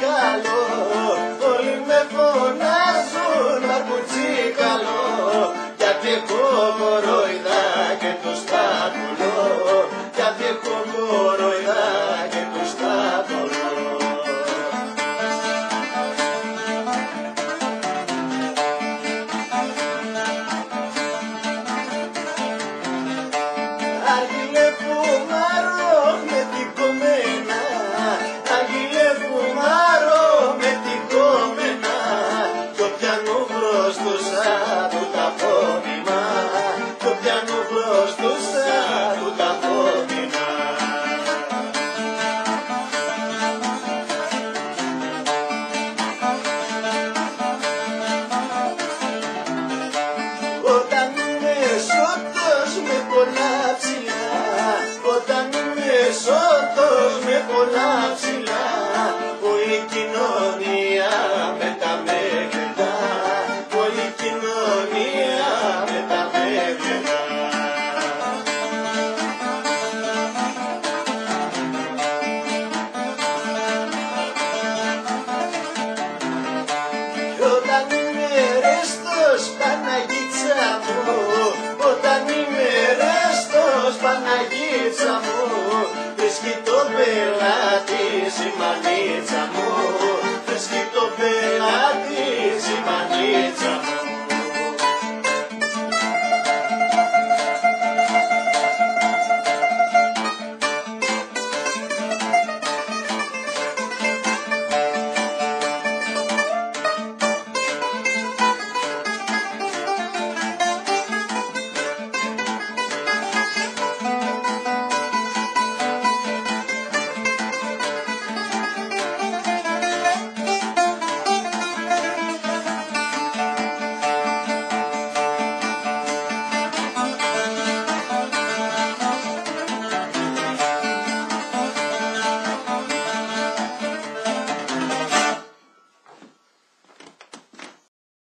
καλό, όλοι με φωνάζουν αρκουτσίκαλο, γιατί έχω κοροϊδά και τους τα πουλώ, γιατί έχω κοροϊδά και τους τα πουλώ. Άργυλε φουμάρω με την κομμένα, άργυλε φουμάρω με την κομμένα, το πιάνω μπροστούσα του τα πόδιμα, το πιάνω μπροστούσα του τα πόδιμα. Όταν είμαι σώτος με πολλά ψηλά, όταν είμαι σώτος με πολλά ψηλά, όλη η κοινωνία μετά με γελά, όλη η κοινωνία μετά με γελά. Όταν είμαι ρέστος Παναγίτσα μου, όταν είμαι ρέστος Παναγίτσα μου, βρίσκει το πελάτη η μανίτσα μου,